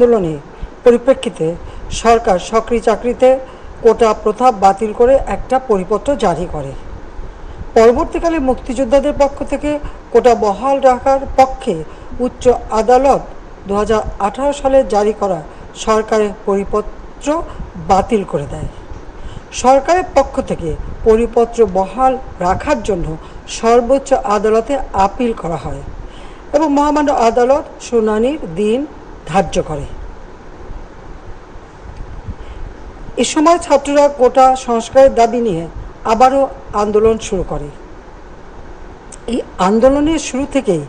আন্দোলনে পরিপ্রেক্ষিতে সরকার সরকারি চাকরিতে কোটা প্রথা বাতিল করে একটা পরিপত্র জারি করে। পরবর্তীকালে মুক্তিযোদ্ধাদের পক্ষ থেকে কোটা বহাল রাখার পক্ষে উচ্চ আদালত 2018 সালে জারি করা সরকারের পরিপত্র বাতিল করে দেয়। সরকারের পক্ষ থেকে পরিপত্র বহাল রাখার জন্য সর্বোচ্চ আদালতে আপিল করা হয় এবং মহামান্য আদালত শুনানির দিন ধার্য করে। এ সময় ছাত্ররা কোটা সংস্কারের দাবি নিয়ে আবারও আন্দোলন শুরু করে। এই আন্দোলনের শুরু থেকেই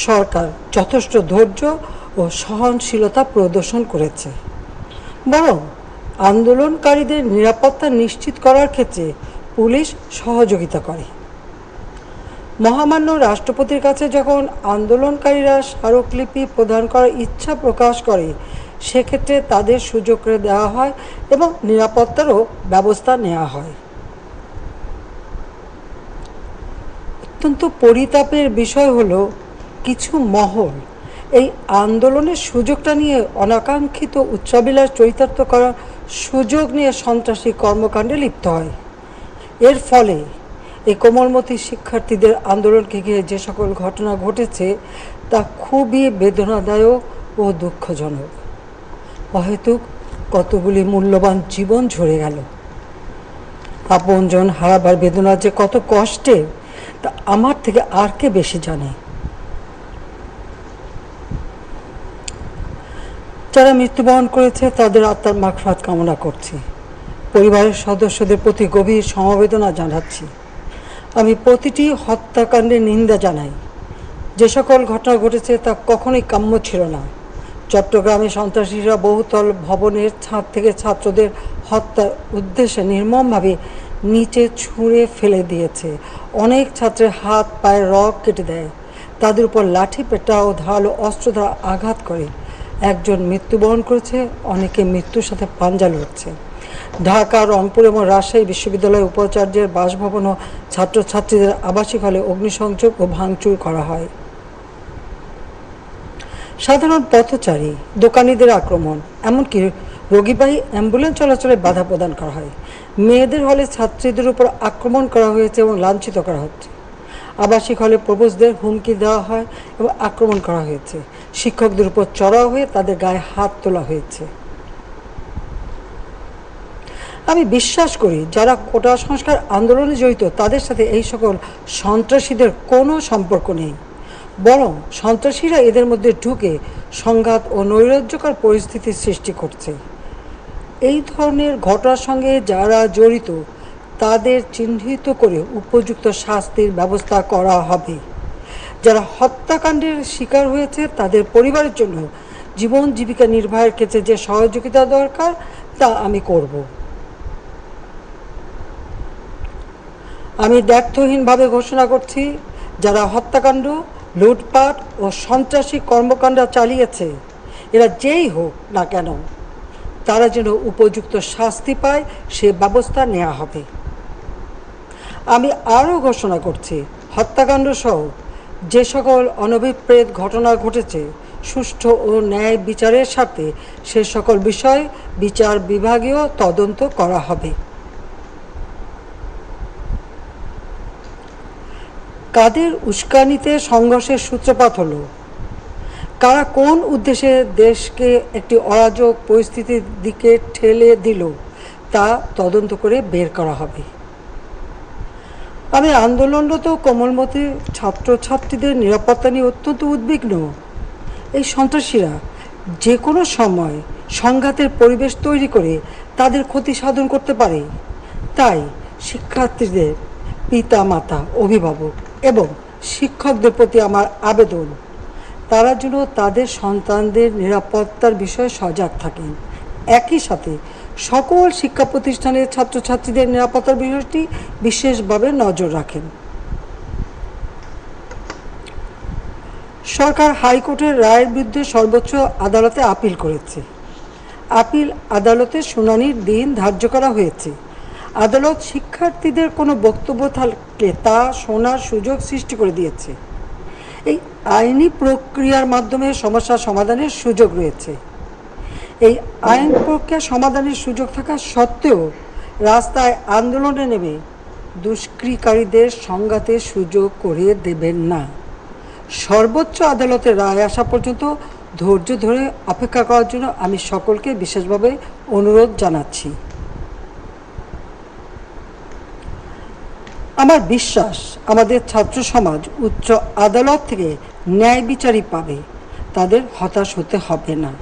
সরকার যথেষ্ট ধৈর্য ও সহনশীলতা প্রদর্শন করেছে, বরং আন্দোলনকারীদের নিরাপত্তা নিশ্চিত করার ক্ষেত্রে পুলিশ সহযোগিতা করে। মহামান্য রাষ্ট্রপতির কাছে যখন আন্দোলনকারীরা স্মারকলিপি প্রদান করার ইচ্ছা প্রকাশ করে, সেক্ষেত্রে তাদের সুযোগ করে দেওয়া হয় এবং নিরাপত্তারও ব্যবস্থা নেওয়া হয়। অত্যন্ত পরিতাপের বিষয় হলো, কিছু মহল এই আন্দোলনের সুযোগটা নিয়ে অনাকাঙ্ক্ষিত উচ্চাবিলাস চরিতার্থ করার সুযোগ নিয়ে সন্ত্রাসী কর্মকাণ্ডে লিপ্ত হয়। এর ফলে এই কোমলমতি শিক্ষার্থীদের আন্দোলনকে ঘিরে যে সকল ঘটনা ঘটেছে তা খুবই বেদনাদায়ক ও দুঃখজনক। অহেতুক কতগুলি মূল্যবান জীবন ঝরে গেল। আপনজন হারাবার বেদনা যে কত কষ্টের তা আমার থেকে আর কে বেশি জানে। যারা মৃত্যুবরণ করেছে তাদের আত্মার মাগফিরাত কামনা করছি। পরিবারের সদস্যদের প্রতি গভীর সমবেদনা জানাচ্ছি। আমি প্রতিটি হত্যাকাণ্ডের নিন্দা জানাই। যে সকল ঘটনা ঘটেছে তা কখনোই কাম্য ছিল না। চট্টগ্রামে সন্ত্রাসীরা বহুতল ভবনের ছাদ থেকে ছাত্রদের হত্যার উদ্দেশ্যে নির্মমভাবে নিচে ছুঁড়ে ফেলে দিয়েছে। অনেক ছাত্রের হাত পায়ের রগ কেটে দেয়, তাদের উপর লাঠি পেটা ও ধারালো অস্ত্র দ্বারা আঘাত করে। একজন মৃত্যুবরণ করেছে, অনেকে মৃত্যুর সাথে পাঞ্জা লড়ছে। ঢাকা, রংপুর এবং রাজশাহী বিশ্ববিদ্যালয়ের উপাচার্যের বাসভবন ও ছাত্রছাত্রীদের আবাসিক হলে অগ্নিসংযোগ ও ভাঙচুর করা হয়। সাধারণ পথচারী, দোকানিদের আক্রমণ, এমনকি রোগীবাহী অ্যাম্বুলেন্স চলাচলে বাধা প্রদান করা হয়। মেয়েদের হলে ছাত্রীদের উপর আক্রমণ করা হয়েছে এবং লাঞ্ছিত করা হচ্ছে। আবাসিক হলে প্রবেশদের হুমকি দেওয়া হয় এবং আক্রমণ করা হয়েছে। শিক্ষকদের উপর চড়াও হয়ে তাদের গায়ে হাত তোলা হয়েছে। আমি বিশ্বাস করি, যারা কোটা সংস্কার আন্দোলনে জড়িত তাদের সাথে এই সকল সন্ত্রাসীদের কোনো সম্পর্ক নেই, বরং সন্ত্রাসীরা এদের মধ্যে ঢুকে সংঘাত ও নৈরাজ্যকর পরিস্থিতির সৃষ্টি করছে। এই ধরনের ঘটনার সঙ্গে যারা জড়িত তাদের চিহ্নিত করে উপযুক্ত শাস্তির ব্যবস্থা করা হবে। যারা হত্যাকাণ্ডের শিকার হয়েছে তাদের পরিবারের জন্য জীবন জীবিকা নির্বাহের ক্ষেত্রে যে সহযোগিতা দরকার তা আমি করব। আমি দ্ব্যর্থহীনভাবে ঘোষণা করছি, যারা হত্যাকাণ্ড, লুটপাট ও সন্ত্রাসী কর্মকাণ্ড চালিয়েছে, এরা যেই হোক না কেন, তারা যেন উপযুক্ত শাস্তি পায় সে ব্যবস্থা নেওয়া হবে। আমি আরও ঘোষণা করছি, হত্যাকাণ্ড সহ যে সকল অনভিপ্রেত ঘটনা ঘটেছে সুষ্ঠু ও ন্যায় বিচারের স্বার্থে সে সকল বিষয় বিচার বিভাগীয় তদন্ত করা হবে। কাদের উস্কানিতে সংঘর্ষের সূত্রপাত হলো, কারা কোন উদ্দেশ্যে দেশকে একটি অরাজক পরিস্থিতির দিকে ঠেলে দিল তা তদন্ত করে বের করা হবে। আমি আন্দোলনরত কোমলমতি ছাত্রছাত্রীদের নিরাপত্তা নিয়ে অত্যন্ত উদ্বিগ্ন। এই সন্ত্রাসীরা যে কোনো সময় সংঘাতের পরিবেশ তৈরি করে তাদের ক্ষতি সাধন করতে পারে। তাই শিক্ষার্থীদের পিতা মাতা, অভিভাবক এবং শিক্ষকদের প্রতি আমার আবেদন, তারা যেন তাদের সন্তানদের নিরাপত্তার বিষয়ে সজাগ থাকেন। একই সাথে সকল শিক্ষা প্রতিষ্ঠানের ছাত্রছাত্রীদের নিরাপত্তার বিষয়টি বিশেষভাবে নজর রাখেন। সরকার হাইকোর্টের রায়ের বিরুদ্ধে সর্বোচ্চ আদালতে আপিল করেছে। আপিল আদালতে শুনানির দিন ধার্য করা হয়েছে। আদালত শিক্ষার্থীদের কোনো বক্তব্য থাকলে তা শোনার সুযোগ সৃষ্টি করে দিয়েছে। এই আইনি প্রক্রিয়ার মাধ্যমে সমস্যা সমাধানের সুযোগ রয়েছে। এই আইন প্রক্রিয়া সমাধানের সুযোগ থাকা সত্ত্বেও রাস্তায় আন্দোলনে নেমে দুষ্কৃতিকারীদের সংঘাতের সুযোগ করে দেবেন না। সর্বোচ্চ আদালতের রায় আসা পর্যন্ত ধৈর্য ধরে অপেক্ষা করার জন্য আমি সকলকে বিশেষভাবে অনুরোধ জানাচ্ছি। আমার বিশ্বাস আমাদের ছাত্র সমাজ উচ্চ আদালত থেকে ন্যায় বিচারই পাবে, তাদের হতাশ হতে হবে না।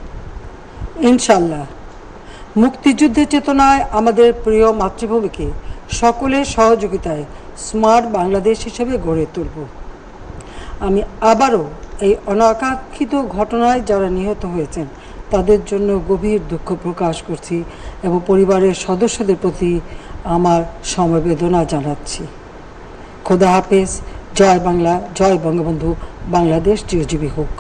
ইনশাল্লাহ মুক্তিযুদ্ধের চেতনায় আমাদের প্রিয় মাতৃভূমিকে সকলের সহযোগিতায় স্মার্ট বাংলাদেশ হিসেবে গড়ে তুলব। আমি আবারও এই অনাকাঙ্ক্ষিত ঘটনায় যারা নিহত হয়েছেন তাদের জন্য গভীর দুঃখ প্রকাশ করছি এবং পরিবারের সদস্যদের প্রতি আমার সমবেদনা জানাচ্ছি। খোদা হাফেজ। জয় বাংলা, জয় বঙ্গবন্ধু, বাংলাদেশ চিরজীবী হোক।